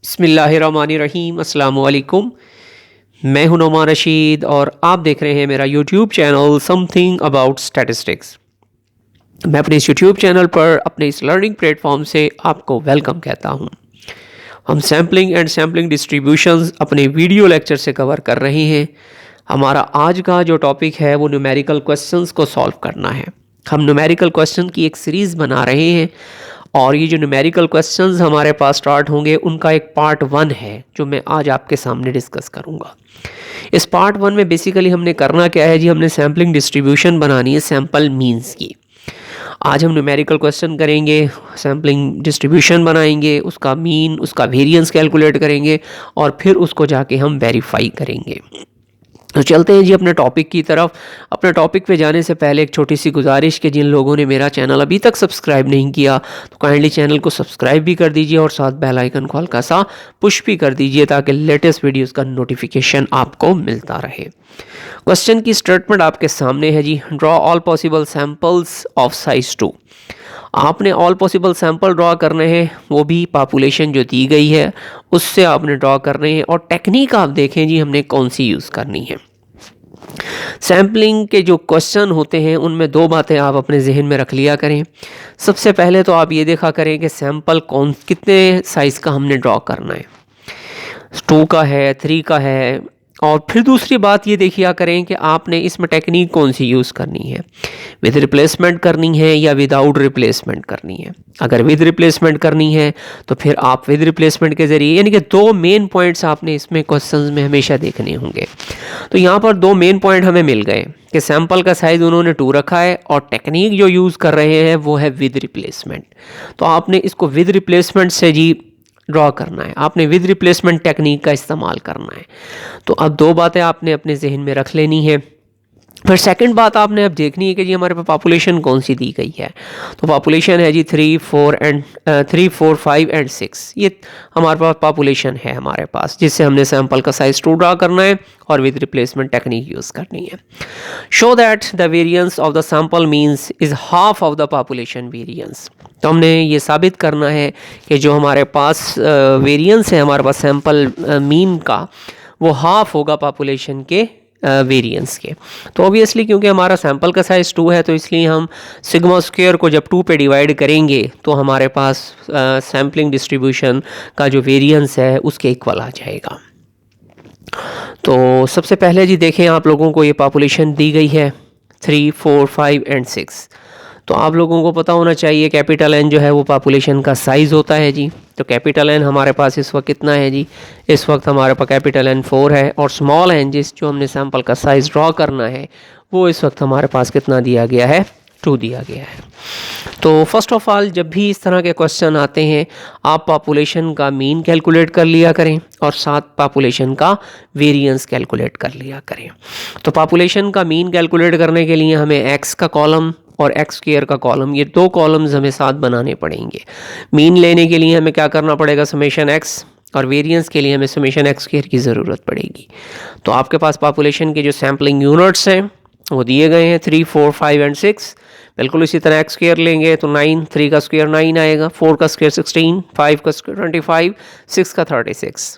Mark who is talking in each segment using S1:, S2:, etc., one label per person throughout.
S1: बिस्मिल्लाहिर्रहमानिर्रहीम अस्सलाम वालेकुम। मैं हूं नोमान रशीद और आप देख रहे हैं मेरा YouTube channel something about statistics. मैं अपने इस यूट्यूब चैनल पर अपने इस लर्निंग प्लेटफॉर्म से आपको वेलकम कहता हूं। हम सैम्पलिंग एंड सैम्पलिंग डिस्ट्रीब्यूशंस अपने वीडियो लेक्चर से कवर कर रहे हैं। हमारा आज का जो टॉपिक है वो न्यूमेरिकल क्वेश्चंस को सॉल्व करना है। हम न्यूमेरिकल क्वेश्चन की एक सीरीज़ बना रहे हैं और ये जो न्यूमेरिकल क्वेश्चंस हमारे पास स्टार्ट होंगे उनका एक पार्ट 1 है जो मैं आज आपके सामने डिस्कस करूँगा। इस पार्ट 1 में बेसिकली हमने करना क्या है जी, हमने सैम्पलिंग डिस्ट्रीब्यूशन बनानी है सैम्पल मीन्स की। आज हम न्यूमेरिकल क्वेश्चन करेंगे, सैम्पलिंग डिस्ट्रीब्यूशन बनाएंगे, उसका मीन, उसका वेरिएंस कैलकुलेट करेंगे और फिर उसको जाके हम वेरीफाई करेंगे। तो चलते हैं जी अपने टॉपिक की तरफ। अपने टॉपिक पे जाने से पहले एक छोटी सी गुजारिश कि जिन लोगों ने मेरा चैनल अभी तक सब्सक्राइब नहीं किया तो काइंडली चैनल को सब्सक्राइब भी कर दीजिए और साथ बेल आइकन को हल्का सा पुश भी कर दीजिए ताकि लेटेस्ट वीडियोस का नोटिफिकेशन आपको मिलता रहे। क्वेश्चन की स्टेटमेंट आपके सामने है जी, draw all possible samples of size 2। आपने ऑल पॉसिबल सैंपल ड्रॉ करने हैं, वो भी पॉपुलेशन जो दी गई है उससे आपने ड्रॉ करने हैं। और टेक्निक आप देखें जी हमने कौन सी यूज़ करनी है। सैम्पलिंग के जो क्वेश्चन होते हैं उनमें दो बातें आप अपने जहन में रख लिया करें। सबसे पहले तो आप ये देखा करें कि सैंपल कितने साइज़ का हमने ड्रॉ करना है, 2 का है, 3 का है। और फिर दूसरी बात ये देखिए करें कि आपने इसमें टेक्निक कौन सी यूज़ करनी है, विद रिप्लेसमेंट करनी है या विदाउट रिप्लेसमेंट करनी है। अगर विद रिप्लेसमेंट करनी है तो फिर आप विद रिप्लेसमेंट के ज़रिए, यानी कि 2 मेन पॉइंट्स आपने इसमें क्वेश्चंस में हमेशा देखने होंगे। तो यहाँ पर 2 मेन पॉइंट हमें मिल गए कि सैंपल का साइज़ उन्होंने 2 रखा है और टेक्निक जो यूज़ कर रहे हैं वो है विद रिप्लेसमेंट। तो आपने इसको विद रिप्लेसमेंट से जी ड्रॉ करना है, आपने विद रिप्लेसमेंट टेक्निक का इस्तेमाल करना है। तो अब 2 बातें आपने अपने जहन में रख लेनी है। फिर सेकंड बात आपने अब देखनी है कि जी हमारे पास पॉपुलेशन कौन सी दी गई है। तो पॉपुलेशन है जी 3, 4, 5 एंड 6। ये हमारे पास पॉपुलेशन है हमारे पास, जिससे हमने सैंपल का साइज 2 ड्रा करना है और विद रिप्लेसमेंट टेक्निक यूज़ करनी है। Show that the variance of the sample means is half of the population variance. तो हमने ये साबित करना है कि जो हमारे पास वेरिएंस है हमारे पास सैंपल मीन का, वो हाफ होगा पॉपुलेशन के वेरिएंस के। तो ऑब्वियसली क्योंकि हमारा सैंपल का साइज़ 2 है तो इसलिए हम सिग्मा स्क्वायर को जब 2 पे डिवाइड करेंगे तो हमारे पास सैम्पलिंग डिस्ट्रीब्यूशन का जो वेरिएंस है उसके इक्वल आ जाएगा। तो सबसे पहले जी देखें, आप लोगों को ये पॉपुलेशन दी गई है 3, 4, 5 एंड 6। तो आप लोगों को पता होना चाहिए कैपिटल एन जो है वो पॉपुलेशन का साइज़ होता है जी। तो कैपिटल एन हमारे पास इस वक्त कितना है जी, इस वक्त हमारे पास कैपिटल एन 4 है और स्मॉल एन जिस जो हमने सैंपल का साइज़ ड्रॉ करना है वो इस वक्त हमारे पास कितना दिया गया है, 2 दिया गया है। तो फर्स्ट ऑफ ऑल जब भी इस तरह के क्वेश्चन आते हैं आप पॉपुलेशन का मीन कैलकुलेट कर लिया करें और साथ पॉपुलेशन का वेरिएंस कैलकुलेट कर लिया करें। तो पॉपुलेशन का मीन कैलकुलेट करने के लिए हमें एक्स का कॉलम और एक्स स्क्वायर का कॉलम, ये 2 कॉलम्स हमें साथ बनाने पड़ेंगे। मीन लेने के लिए हमें क्या करना पड़ेगा, समेशन एक्स, और वेरिएंस के लिए हमें समेशन एक्स स्क्वायर की ज़रूरत पड़ेगी। तो आपके पास पॉपुलेशन के जो सैम्पलिंग यूनिट्स हैं वो दिए गए हैं 3, 4, 5 एंड 6। बिल्कुल इसी तरह एक्स स्क्वायर लेंगे तो 9, 3 का स्क्वायर 9 आएगा, 4 का स्क्वायर 16, 5 का स्क्वायर 25, 6 का 36।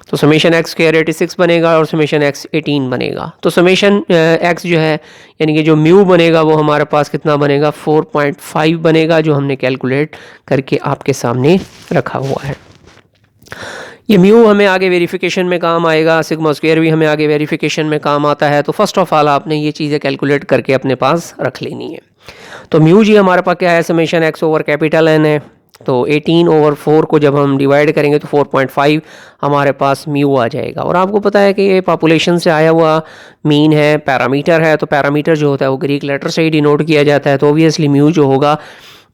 S1: तो समेशन एक्स स्क्वायर 86 बनेगा और समेशन एक्स 18 बनेगा। तो समेशन एक्स जो है यानी कि जो म्यू बनेगा वो हमारे पास कितना बनेगा, 4.5 बनेगा, जो हमने कैलकुलेट करके आपके सामने रखा हुआ है। ये म्यू हमें आगे वेरिफिकेशन में काम आएगा, सिग्मा स्क्वायर भी हमें आगे वेरिफिकेशन में काम आता है। तो फर्स्ट ऑफ ऑल आपने ये चीज़ें कैलकुलेट करके अपने पास रख लेनी है। तो म्यू जी हमारे पास क्या है, summation X over capital N है। तो 18/4 को जब हम डिवाइड करेंगे तो 4.5 हमारे पास म्यू आ जाएगा। और आपको पता है कि ये पॉपुलेशन से आया हुआ मीन है, पैरामीटर है। तो पैरामीटर जो होता है वो ग्रीक लेटर से ही डिनोट किया जाता है। तो ऑब्वियसली म्यू जो होगा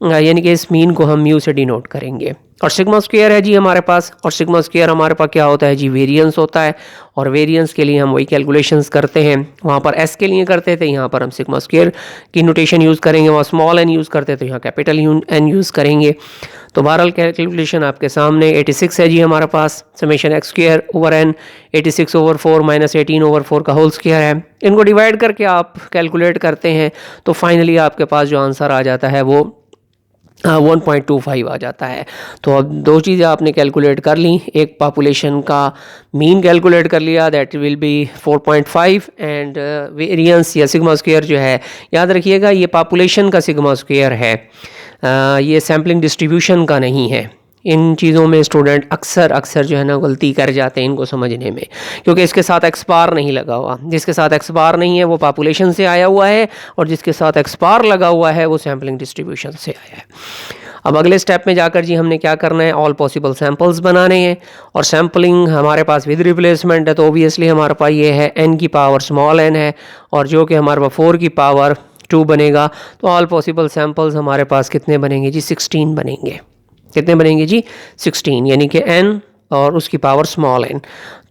S1: यानी कि इस मीन को हम म्यू से डिनोट करेंगे। और सिग्मा स्क्वायर है जी हमारे पास, और सिग्मा स्क्वायर हमारे पास क्या होता है जी, वेरिएंस होता है। और वेरिएंस के लिए हम वही कैलकुलेशंस करते हैं, वहाँ पर एस के लिए करते थे, यहाँ पर हम सिग्मा स्क्वायर की नोटेशन यूज़ करेंगे। वहाँ स्मॉल एन यूज़ करते थे, यहाँ कैपिटल एन यूज़ करेंगे। तो बहरहाल कैलकुलेशन आपके सामने 86 है जी हमारे पास, summation x square over n 86/4 minus 18/4 का होल स्क्वायर है। इनको डिवाइड करके आप कैलकुलेट करते हैं तो फाइनली आपके पास जो आंसर आ जाता है वो 1.25 आ जाता है। तो अब दो चीज़ें आपने कैलकुलेट कर ली, एक पॉपुलेशन का मीन कैलकुलेट कर लिया, that will be 4.5, and variance या सिग्मा स्क्वायर जो है, याद रखिएगा ये पॉपुलेशन का सिग्मा स्क्वायर है, ये सैम्पलिंग डिस्ट्रीब्यूशन का नहीं है। इन चीज़ों में स्टूडेंट अक्सर जो है ना गलती कर जाते हैं इनको समझने में, क्योंकि इसके साथ एक्स बार नहीं लगा हुआ। जिसके साथ एक्स बार नहीं है वो पॉपुलेशन से आया हुआ है, और जिसके साथ एक्स बार लगा हुआ है वो सैम्पलिंग डिस्ट्रीब्यूशन से आया है। अब अगले स्टेप में जाकर जी हमने क्या करना है, ऑल पॉसिबल सैम्पल्स बनाने हैं, और सैम्पलिंग हमारे पास विद रिप्लेसमेंट है, तो ओबियसली हमारे पास ये है n की पावर स्मॉल n है, और जो कि हमारे पास 4 की पावर 2 बनेगा। तो ऑल पॉसिबल सैम्पल्स हमारे पास कितने बनेंगे जी, 16 बनेंगे। कितने बनेंगे जी, 16, यानी कि n और उसकी पावर स्मॉल n।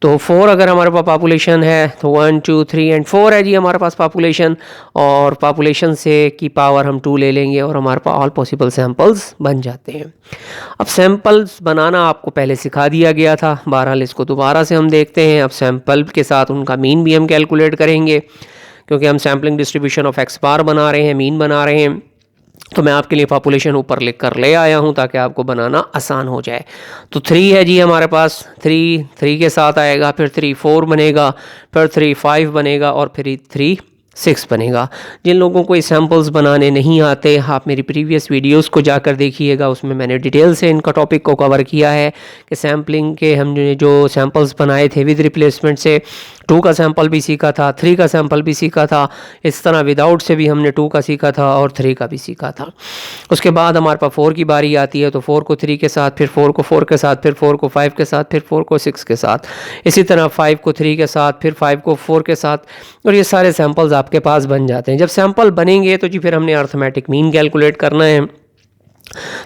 S1: तो 4 अगर हमारे पास पॉपुलेशन है तो 1 2 3 एंड 4 है जी हमारे पास पॉपुलेशन, और पॉपुलेशन से की पावर हम 2 ले लेंगे और हमारे पास ऑल पॉसिबल सैम्पल्स बन जाते हैं। अब सैम्पल्स बनाना आपको पहले सिखा दिया गया था, बहरहाल इसको दोबारा से हम देखते हैं। अब सैम्पल के साथ उनका मीन भी हम कैलकुलेट करेंगे, क्योंकि हम सैम्पलिंग डिस्ट्रीब्यूशन ऑफ एक्स बार बना रहे हैं, मीन बना रहे हैं। तो मैं आपके लिए पॉपुलेशन ऊपर लिख कर ले आया हूं ताकि आपको बनाना आसान हो जाए। तो 3 है जी हमारे पास, 3 के साथ आएगा, फिर 3 4 बनेगा, फिर 3 5 बनेगा, और फिर 3 6 बनेगा। जिन लोगों को ये सैम्पल्स बनाने नहीं आते, आप मेरी प्रीवियस वीडियोस को जाकर देखिएगा, उसमें मैंने डिटेल से इनका टॉपिक को कवर किया है कि सैम्पलिंग के हमने जो सैम्पल्स बनाए थे विद रिप्लेसमेंट से, 2 का सैम्पल भी सीखा था, 3 का सैम्पल भी सीखा था, इस तरह विदाउट से भी हमने 2 का सीखा था और 3 का भी सीखा था। उसके बाद हमारे पास 4 की बारी आती है, तो 4 को 3 के साथ, फिर 4 को 4 के साथ, फिर 4 को 5 के साथ, फिर 4 को 6 के साथ, इसी तरह 5 को 3 के साथ, फिर 5 को 4 के साथ, और ये सारे सैम्पल्स आपके पास बन जाते हैं। जब सैम्पल बनेंगे तो जी फिर हमने अर्थमेटिक मीन कैलकुलेट करना है।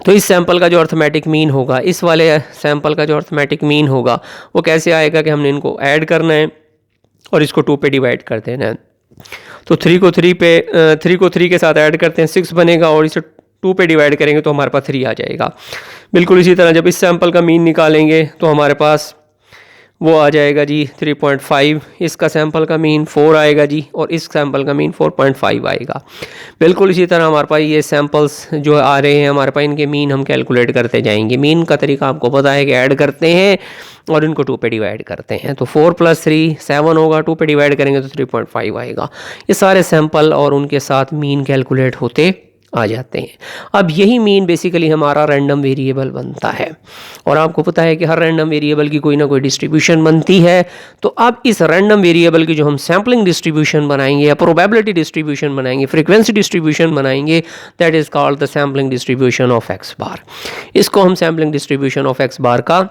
S1: तो इस सैंपल का जो अर्थमेटिक मीन होगा, इस वाले सैंपल का जो अर्थमेटिक मीन होगा, वो कैसे आएगा कि हमने इनको ऐड करना है और इसको 2 पे डिवाइड कर देना है। तो 3 को 3 के साथ ऐड करते हैं, 6 बनेगा, और इसे 2 पे डिवाइड करेंगे तो हमारे पास 3 आ जाएगा। बिल्कुल इसी तरह जब इस सैंपल का मीन निकालेंगे तो हमारे पास वो आ जाएगा जी 3.5, इसका सैंपल का मीन 4 आएगा जी, और इस सैंपल का मीन 4.5 आएगा। बिल्कुल इसी तरह हमारे पास ये सैंपल्स जो आ रहे हैं हमारे पास, इनके मीन हम कैलकुलेट करते जाएंगे। मीन का तरीका आपको पता है कि ऐड करते हैं और इनको 2 पे डिवाइड करते हैं। तो 4 + 3 7 होगा, 2 पे डिवाइड करेंगे तो 3.5 आएगा। ये सारे सैंपल और उनके साथ मीन कैलकुलेट होते आ जाते हैं। अब यही मीन बेसिकली हमारा रैंडम वेरिएबल बनता है, और आपको पता है कि हर रैंडम वेरिएबल की कोई ना कोई डिस्ट्रीब्यूशन बनती है। तो अब इस रैंडम वेरिएबल की जो हम सैम्पलिंग डिस्ट्रीब्यूशन बनाएंगे या प्रोबेबिलिटी डिस्ट्रीब्यूशन बनाएंगे, फ्रीक्वेंसी डिस्ट्रीब्यूशन बनाएंगे, that is called the sampling distribution of x bar. इसको हम sampling distribution of x bar का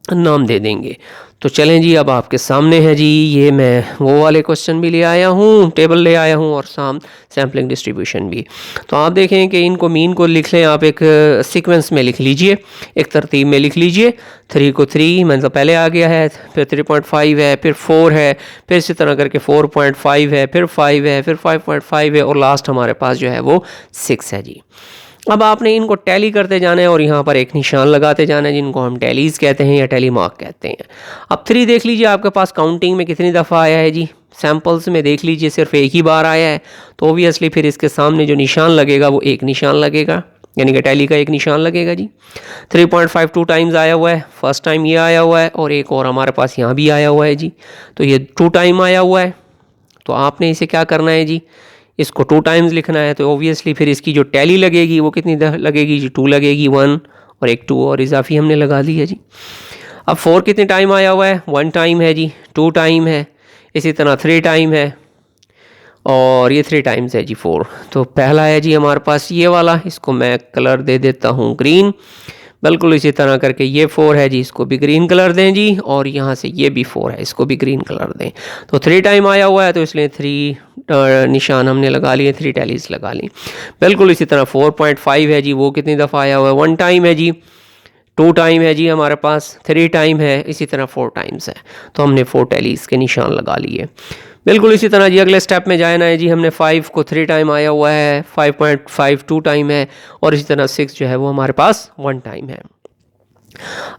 S1: नाम दे देंगे। तो चलें जी, अब आपके सामने है जी, ये मैं वो वाले क्वेश्चन भी ले आया हूँ, टेबल ले आया हूँ, और सैम्पलिंग डिस्ट्रीब्यूशन भी। तो आप देखें कि इनको मीन को लिख लें, आप एक सीक्वेंस में लिख लीजिए, एक तरतीब में लिख लीजिए। 3 को 3 मतलब पहले आ गया है, फिर 3.5 है, फिर 4 है, फिर इसी तरह करके 4.5 है, फिर 5 है, फिर 5.5 है, और लास्ट हमारे पास जो है वो 6 है जी। अब आपने इनको टैली करते जाना है और यहाँ पर एक निशान लगाते जाना है, जिनको हम टैलीज कहते हैं या टैली मार्क कहते हैं। अब 3 देख लीजिए आपके पास काउंटिंग में कितनी दफ़ा आया है जी, सैम्पल्स में देख लीजिए सिर्फ एक ही बार आया है। तो ओबियसली फिर इसके सामने जो निशान लगेगा वो एक निशान लगेगा, यानी कि टैली का एक निशान लगेगा जी। 3.5 2 टाइम्स आया हुआ है, फर्स्ट टाइम ये आया हुआ है, और एक और हमारे पास यहाँ भी आया हुआ है जी। तो ये 2 टाइम आया हुआ है। तो आपने इसे क्या करना है जी, इसको 2 टाइम्स लिखना है। तो ओबियसली फिर इसकी जो टैली लगेगी वो कितनी लगेगी जी, 2 लगेगी, 1 और एक 2 और इजाफी हमने लगा दी है जी। अब 4 कितने टाइम आया हुआ है, 1 टाइम है जी, 2 टाइम है, इसी तरह 3 टाइम है, और ये 3 टाइम्स है जी 4। तो पहला है जी हमारे पास ये वाला, इसको मैं कलर दे देता हूँ ग्रीन। बिल्कुल इसी तरह करके ये 4 है जी, इसको भी ग्रीन कलर दें जी, और यहाँ से ये भी 4 है, इसको भी ग्रीन कलर दें। तो 3 टाइम आया हुआ है, तो इसलिए 3 निशान हमने लगा लिए, 3 टैलीज लगा ली। बिल्कुल इसी तरह 4.5 है जी, वो कितनी दफ़ा आया हुआ है, 1 टाइम है जी, 2 टाइम है जी हमारे पास, 3 टाइम है, इसी तरह 4 टाइम्स है। तो हमने 4 टैलीज के निशान लगा लिए। बिल्कुल इसी तरह जी अगले स्टेप में जाना है जी, हमने 5 को 3 टाइम आया हुआ है, 5.5 2 टाइम है, और इसी तरह 6 जो है वो हमारे पास 1 टाइम है।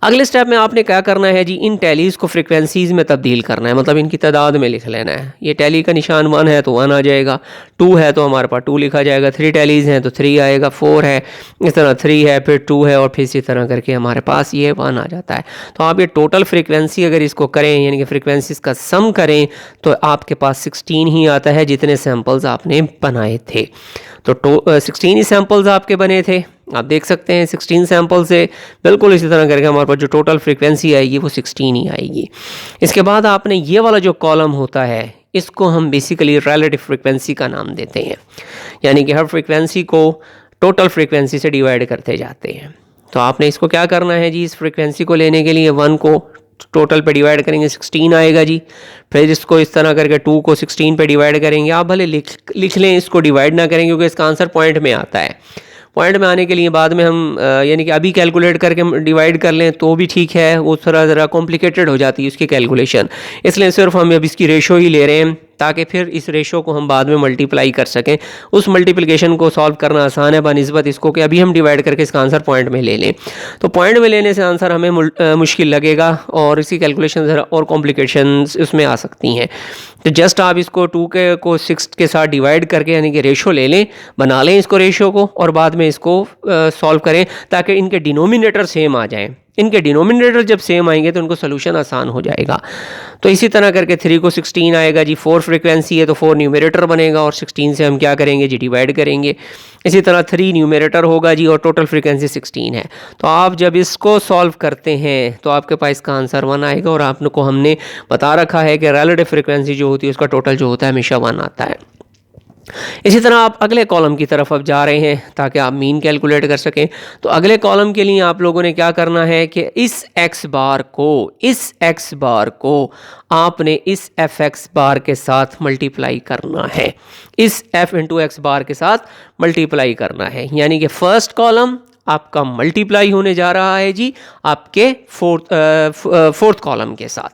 S1: अगले स्टेप में आपने क्या करना है जी, इन टैलीज को फ्रीक्वेंसीज में तब्दील करना है, मतलब इनकी तादाद में लिख लेना है। ये टैली का निशान 1 है तो 1 आ जाएगा, 2 है तो हमारे पास 2 लिखा जाएगा, 3 टैलीज हैं तो 3 आएगा, 4 है इस तरह 3 है, फिर 2 है और फिर इसी तरह करके हमारे पास ये 1 आ जाता है। तो आप ये टोटल फ्रीक्वेंसी अगर इसको करें, यानी कि फ्रीक्वेंसीज का सम करें, तो आपके पास 16 ही आता है जितने सैम्पल्स आपने बनाए थे। तो 16 ही सैम्पल्स आपके बने थे, आप देख सकते हैं 16 सैंपल से बिल्कुल इसी तरह करके हमारे पास जो टोटल फ्रीक्वेंसी आएगी वो 16 ही आएगी। इसके बाद आपने ये वाला जो कॉलम होता है इसको हम बेसिकली रिलेटिव फ्रीक्वेंसी का नाम देते हैं, यानी कि हर फ्रीक्वेंसी को टोटल फ्रीक्वेंसी से डिवाइड करते जाते हैं। तो आपने इसको क्या करना है जी, इस फ्रीक्वेंसी को लेने के लिए 1 को टोटल पे डिवाइड करेंगे 16 आएगा जी, फिर इसको इस तरह करके 2 को 16 पे डिवाइड करेंगे। आप भले लिख लें, इसको डिवाइड ना करें क्योंकि इसका आंसर पॉइंट में आता है। पॉइंट में आने के लिए बाद में हम यानी कि अभी कैलकुलेट करके डिवाइड कर लें तो भी ठीक है, वो थोड़ा ज़रा कॉम्प्लिकेटेड हो जाती है उसकी कैलकुलेशन, इसलिए सिर्फ हम अब इसकी रेशो ही ले रहे हैं ताकि फिर इस रेशो को हम बाद में मल्टीप्लाई कर सकें। उस मल्टीप्लिकेशन को सॉल्व करना आसान है बनिस्बत इसको कि अभी हम डिवाइड करके इसका आंसर पॉइंट में ले लें। तो पॉइंट में लेने से आंसर हमें मुश्किल लगेगा और इसकी कैलकुलेशन ज़रा और कॉम्प्लिकेशंस उसमें आ सकती हैं। तो जस्ट आप इसको 2 को 6 के साथ डिवाइड करके यानी कि रेशो ले लें, बना लें इसको रेशो को और बाद में इसको सॉल्व करें ताकि इनके डिनोमिनेटर सेम आ जाएँ। इनके डिनोमिनेटर जब सेम आएंगे तो इनको सोल्यूशन आसान हो जाएगा। तो इसी तरह करके 3 को 16 आएगा जी, 4 फ्रीक्वेंसी है तो 4 न्यूमरेटर बनेगा और 16 से हम क्या करेंगे जी, डिवाइड करेंगे। इसी तरह 3 न्यूमरेटर होगा जी और टोटल फ्रीक्वेंसी 16 है। तो आप जब इसको सॉल्व करते हैं तो आपके पास इसका आंसर 1 आएगा और आपको हमने बता रखा है कि रिलेटिव फ्रीक्वेंसी जो होती है उसका टोटल जो होता है हमेशा 1 आता है। इसी तरह आप अगले कॉलम की तरफ अब जा रहे हैं ताकि आप मीन कैलकुलेट कर सकें। तो अगले कॉलम के लिए आप लोगों ने क्या करना है कि इस x बार को आपने इस fx बार के साथ मल्टीप्लाई करना है, इस f इंटू एक्स बार के साथ मल्टीप्लाई करना है, यानी कि फर्स्ट कॉलम आपका मल्टीप्लाई होने जा रहा है जी आपके फोर्थ कॉलम के साथ।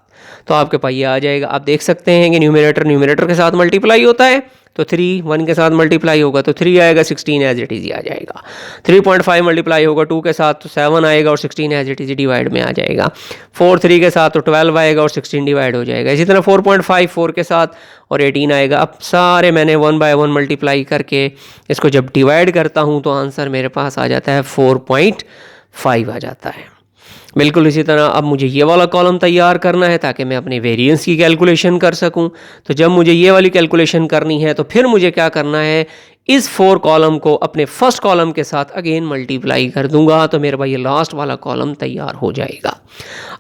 S1: तो आपके पास ये आ जाएगा, आप देख सकते हैं कि न्यूमरेटर के साथ मल्टीप्लाई होता है तो 3 1 के साथ मल्टीप्लाई होगा तो 3 आएगा, 16 एज इट इज़ आ जाएगा। 3.5 मल्टीप्लाई होगा 2 के साथ तो 7 आएगा और 16 एज इट इज़ डिवाइड में आ जाएगा। 4 3 के साथ तो 12 आएगा और 16 डिवाइड हो जाएगा। इसी तरह 4.5 4 के साथ और 18 आएगा। अब सारे मैंने 1 बाय 1 मल्टीप्लाई करके इसको जब डिवाइड करता हूँ तो आंसर मेरे पास आ जाता है 4.5 आ जाता है। बिल्कुल इसी तरह अब मुझे ये वाला कॉलम तैयार करना है ताकि मैं अपने वेरिएंस की कैलकुलेशन कर सकूं। तो जब मुझे ये वाली कैलकुलेशन करनी है तो फिर मुझे क्या करना है, इस 4 कॉलम को अपने फर्स्ट कॉलम के साथ अगेन मल्टीप्लाई कर दूंगा तो मेरे पास ये लास्ट वाला कॉलम तैयार हो जाएगा।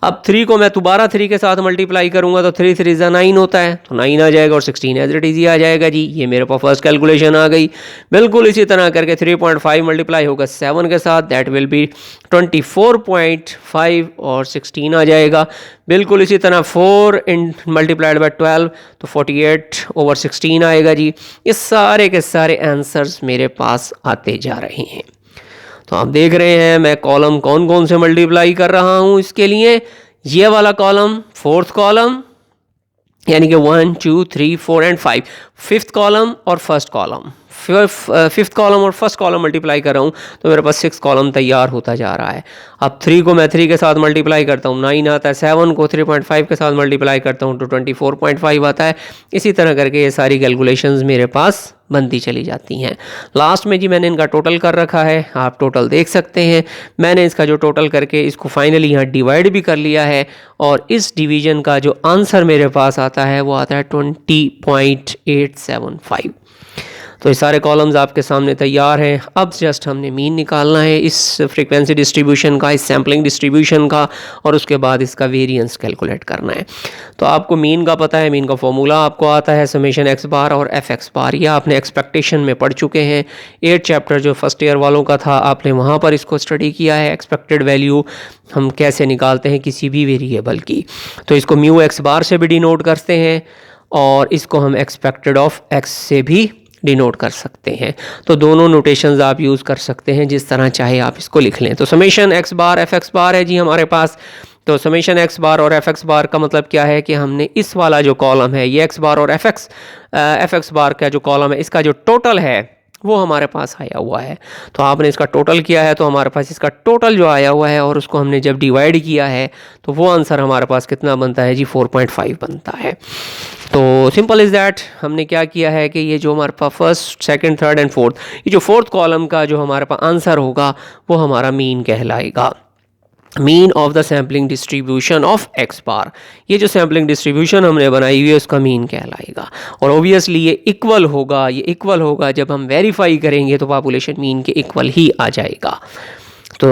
S1: अब 3 को मैं दोबारा 3 के साथ मल्टीप्लाई करूंगा तो 3 3 जा 9 होता है तो 9 आ जाएगा और 16 एज इट इज आ जाएगा जी। ये मेरे पास फर्स्ट कैलकुलेशन आ गई। बिल्कुल इसी तरह करके 3.5 मल्टीप्लाई होगा 7 के साथ, दैट विल बी 24.5 और 16 आ जाएगा। बिल्कुल इसी तरह 4 मल्टीप्लाइड बाय 12 तो 48/16 आएगा जी। इस सारे के सारे आंसर्स मेरे पास आते जा रहे हैं। तो आप देख रहे हैं मैं कॉलम कौन कौन से मल्टीप्लाई कर रहा हूं इसके लिए। ये वाला कॉलम फोर्थ कॉलम यानी कि 1 2 3 4 एंड 5, फिफ्थ कॉलम और फर्स्ट कॉलम, फिफ्थ कॉलम और फर्स्ट कॉलम मल्टीप्लाई कर रहा हूँ तो मेरे पास 6 कॉलम तैयार होता जा रहा है। अब 3 को मैं 3 के साथ मल्टीप्लाई करता हूँ 9 आता है, 7 को 3.5 के साथ मल्टीप्लाई करता हूँ तो 24.5 आता है। इसी तरह करके ये सारी कैलकुलेशंस मेरे पास बनती चली जाती हैं। लास्ट में जी मैंने इनका टोटल कर रखा है, आप टोटल देख सकते हैं। मैंने इसका जो टोटल करके इसको फाइनली यहाँ डिवाइड भी कर लिया है और इस डिवीजन का जो आंसर मेरे पास आता है वो आता है 20.875। तो ये सारे कॉलम्स आपके सामने तैयार हैं। अब जस्ट हमने मीन निकालना है इस फ्रीक्वेंसी डिस्ट्रीब्यूशन का, इस सैम्पलिंग डिस्ट्रीब्यूशन का, और उसके बाद इसका वेरिएंस कैलकुलेट करना है। तो आपको मीन का पता है, मीन का फॉर्मूला आपको आता है समेशन एक्स बार और एफ एक्स बार। ये आपने एक्सपेक्टेशन में पढ़ चुके हैं। 8 चैप्टर जो फर्स्ट ईयर वालों का था आपने वहाँ पर इसको स्टडी किया है। एक्सपेक्टेड वैल्यू हम कैसे निकालते हैं किसी भी वेरिएबल की, तो इसको म्यू एक्स बार से भी डिनोट करते हैं और इसको हम एक्सपेक्टेड ऑफ एक्स से भी डिनोट कर सकते हैं। तो दोनों नोटेशंस आप यूज़ कर सकते हैं, जिस तरह चाहे आप इसको लिख लें। तो समेशन एक्स बार एफ एक्स बार है जी हमारे पास। तो समेशन एक्स बार और एफ एक्स बार का मतलब क्या है कि हमने इस वाला जो कॉलम है ये एक्स बार और एफ एक्स बार का जो कॉलम है इसका जो टोटल है वो हमारे पास आया हुआ है। तो आपने इसका टोटल किया है तो हमारे पास इसका टोटल जो आया हुआ है और उसको हमने जब डिवाइड किया है तो वो आंसर हमारे पास कितना बनता है जी 4.5 बनता है। तो सिंपल इज़ दैट हमने क्या किया है कि ये जो हमारे पास first second third and fourth, ये जो फोर्थ कॉलम का जो हमारे पास आंसर होगा वो हमारा मीन कहलाएगा, mean of the sampling distribution of x bar. ये जो सैम्पलिंग डिस्ट्रीब्यूशन हमने बनाई हुई है उसका मीन कहलाएगा। और ऑब्वियसली ये इक्वल होगा, ये इक्वल होगा जब हम वेरीफाई करेंगे तो पॉपुलेशन मीन के इक्वल ही आ जाएगा। तो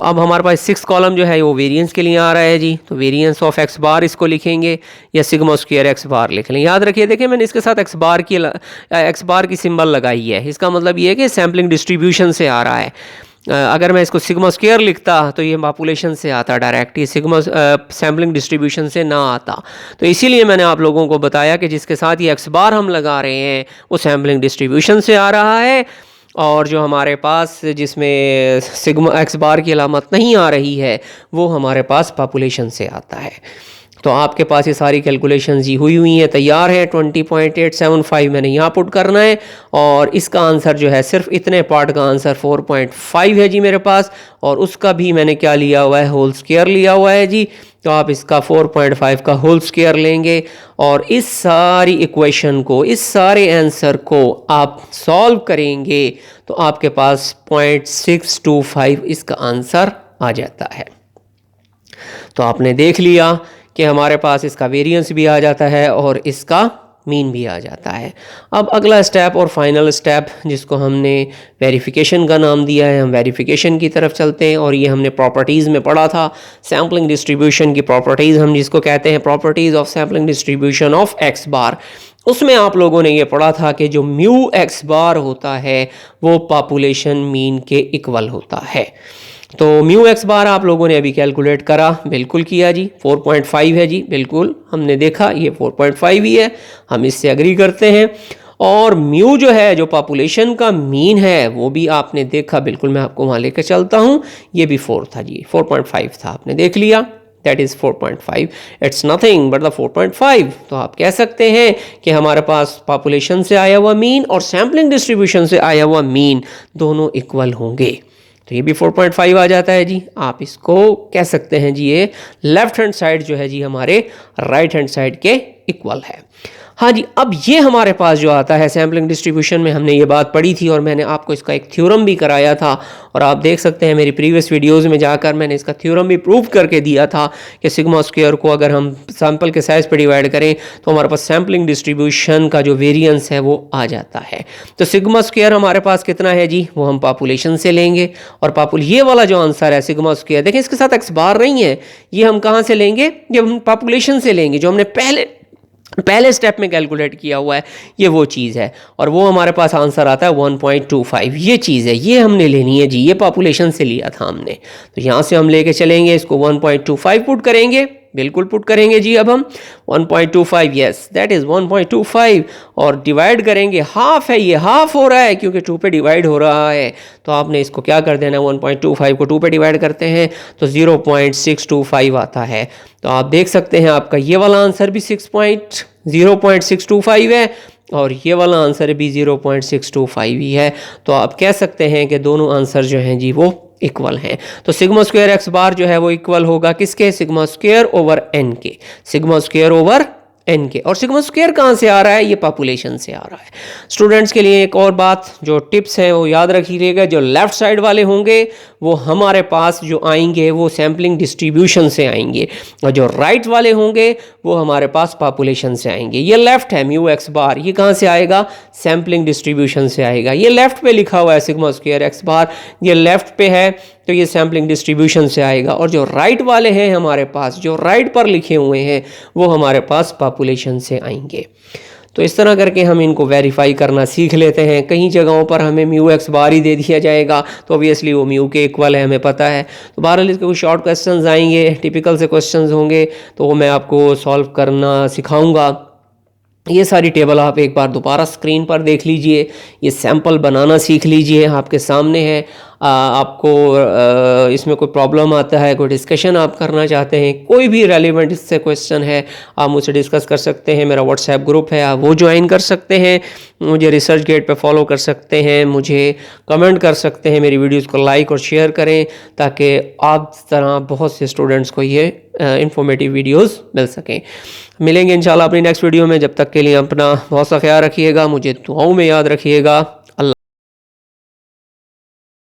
S1: अब हमारे पास सिक्स कॉलम जो है वो वेरिएंस के लिए आ रहा है जी। तो वेरिएंस ऑफ एक्स बार इसको लिखेंगे या सिग्मा स्क्वायर एक्स बार लिख लें। याद रखिए, देखिए मैंने इसके साथ एक्स बार की सिंबल लगाई है। इसका मतलब ये है कि सैम्पलिंग डिस्ट्रीब्यूशन से आ रहा है। अगर मैं इसको सिग्मा स्क्वायर लिखता तो ये पॉपुलेशन से आता डायरेक्ट, ये सिग्मा सैम्पलिंग डिस्ट्रीब्यूशन से ना आता। तो इसीलिए मैंने आप लोगों को बताया कि जिसके साथ ये एक्स बार हम लगा रहे हैं वो सैम्पलिंग डिस्ट्रीब्यूशन से आ रहा है, और जो हमारे पास जिसमें सिग्मा एक्स बार की अलामत नहीं आ रही है वो हमारे पास पॉपुलेशन से आता है। तो आपके पास ये सारी कैलकुलेशन जी हुई हैं, तैयार है। 20.875 मैंने यहाँ पुट करना है और इसका आंसर जो है सिर्फ इतने पार्ट का आंसर 4.5 है जी मेरे पास, और उसका भी मैंने क्या लिया हुआ है, होल स्क्वायर लिया हुआ है जी। तो आप इसका 4.5 का होल स्क्वायर लेंगे और इस सारी इक्वेशन को, इस सारे आंसर को आप सॉल्व करेंगे तो आपके पास 0.625 इसका आंसर आ जाता है। तो आपने देख लिया कि हमारे पास इसका वेरिएंस भी आ जाता है और इसका मीन भी आ जाता है। अब अगला स्टेप और फाइनल स्टेप जिसको हमने वेरिफिकेशन का नाम दिया है, हम वेरिफिकेशन की तरफ चलते हैं। और ये हमने प्रॉपर्टीज़ में पढ़ा था, सैम्पलिंग डिस्ट्रीब्यूशन की प्रॉपर्टीज़ हम जिसको कहते हैं, properties of sampling distribution of x bar. उसमें आप लोगों ने ये पढ़ा था कि जो म्यू एक्स बार होता है वो पॉपुलेशन मीन के इक्वल होता है। तो म्यू एक्स बार आप लोगों ने अभी कैलकुलेट करा, बिल्कुल किया जी, 4.5 है जी, बिल्कुल हमने देखा ये 4.5 ही है, हम इससे एग्री करते हैं। और म्यू जो है, जो पॉपुलेशन का मीन है, वो भी आपने देखा, बिल्कुल मैं आपको वहाँ लेकर चलता हूँ, ये भी 4 था जी, 4.5 था, आपने देख लिया, that is 4.5, it's nothing but the 4.5। तो आप कह सकते हैं कि हमारे पास पॉपुलेशन से आया हुआ मीन और सैम्पलिंग डिस्ट्रीब्यूशन से आया हुआ मीन दोनों इक्वल होंगे। तो ये भी 4.5 आ जाता है जी। आप इसको कह सकते हैं जी, ये लेफ्ट हैंड साइड जो है जी हमारे राइट हैंड साइड के इक्वल है। हाँ जी, अब ये हमारे पास जो आता है सैम्पलिंग डिस्ट्रीब्यूशन में, हमने ये बात पढ़ी थी और मैंने आपको इसका एक थ्योरम भी कराया था, और आप देख सकते हैं मेरी प्रीवियस वीडियोस में जाकर मैंने इसका थ्योरम भी प्रूव करके दिया था कि सिग्मा स्क्वायर को अगर हम सैंपल के साइज पे डिवाइड करें तो हमारे पास सैम्पलिंग डिस्ट्रीब्यूशन का जो वेरिएंस है वो आ जाता है। तो सिग्मा स्क्वायर हमारे पास कितना है जी, वो हम पॉपुलेशन से लेंगे, और ये वाला जो आंसर है सिग्मा स्क्वायर, देखिए इसके साथ एक्स बार नहीं है, ये हम कहाँ से लेंगे, ये हम पॉपुलेशन से लेंगे, जो हमने पहले स्टेप में कैलकुलेट किया हुआ है, ये वो चीज़ है, और वो हमारे पास आंसर आता है 1.25। ये चीज़ है, ये हमने लेनी है जी, ये पॉपुलेशन से लिया था हमने। तो यहाँ से हम लेके चलेंगे, इसको 1.25 पुट करेंगे, बिल्कुल पुट करेंगे जी। अब हम 1.25, यस दैट इज़ 1.25, और डिवाइड करेंगे, हाफ है, ये हाफ हो रहा है क्योंकि 2 पे डिवाइड हो रहा है। तो आपने इसको क्या कर देना, 1.25 को 2 पे डिवाइड करते हैं तो 0.625 आता है। तो आप देख सकते हैं आपका ये वाला आंसर भी 0.625 है और ये वाला आंसर भी 0.625 ही है। तो आप कह सकते हैं कि दोनों आंसर जो हैं जी वो इक्वल हैं। तो सिग्मा स्क्वायर एक्स बार जो है वो इक्वल होगा किसके, सिग्मा स्क्वायर ओवर एन के, सिग्मा स्क्वायर ओवर एन के। और सिग्मा स्क्वायर कहाँ से आ रहा है, ये पॉपुलेशन से आ रहा है। स्टूडेंट्स के लिए एक और बात, जो टिप्स हैं वो याद रखिएगा, जो लेफ्ट साइड वाले होंगे वो हमारे पास जो आएंगे वो सैम्पलिंग डिस्ट्रीब्यूशन से आएंगे, और जो राइट वाले होंगे वो हमारे पास पॉपुलेशन से आएंगे। ये लेफ्ट है म्यू एक्स बार, ये कहाँ से आएगा, सैम्पलिंग डिस्ट्रीब्यूशन से आएगा। ये लेफ्ट पे लिखा हुआ है सिग्मा स्क्वायर एक्स बार, ये लेफ्ट पे है तो ये सैम्पलिंग डिस्ट्रीब्यूशन से आएगा। और जो राइट वाले हैं हमारे पास, जो राइट पर लिखे हुए हैं वो हमारे पास पॉपुलेशन से आएंगे। तो इस तरह करके हम इनको वेरीफाई करना सीख लेते हैं। कई जगहों पर हमें म्यू एक्स बार ही दे दिया जाएगा तो ऑब्वियसली वो म्यू के इक्वल है, हमें पता है। तो बहरहाल इसके कुछ शॉर्ट क्वेश्चंस आएंगे, टिपिकल से क्वेश्चंस होंगे, तो वो मैं आपको सॉल्व करना सिखाऊंगा। ये सारी टेबल आप एक बार दोबारा स्क्रीन पर देख लीजिए, ये सैंपल बनाना सीख लीजिए, आपके सामने है। आपको इसमें कोई प्रॉब्लम आता है, कोई डिस्कशन आप करना चाहते हैं, कोई भी रेलिवेंट इससे क्वेश्चन है, आप मुझसे डिस्कस कर सकते हैं। मेरा व्हाट्सएप ग्रुप है, आप वो ज्वाइन कर सकते हैं। मुझे रिसर्च गेट पे फॉलो कर सकते हैं, मुझे कमेंट कर सकते हैं, मेरी वीडियोस को लाइक और शेयर करें ताकि आप तरह बहुत से स्टूडेंट्स को ये इंफॉर्मेटिव वीडियोस मिल सकें। मिलेंगे इंशाल्लाह अपनी नेक्स्ट वीडियो में। जब तक के लिए अपना बहुत सा ख्याल रखिएगा, मुझे दुआओं में याद रखिएगा।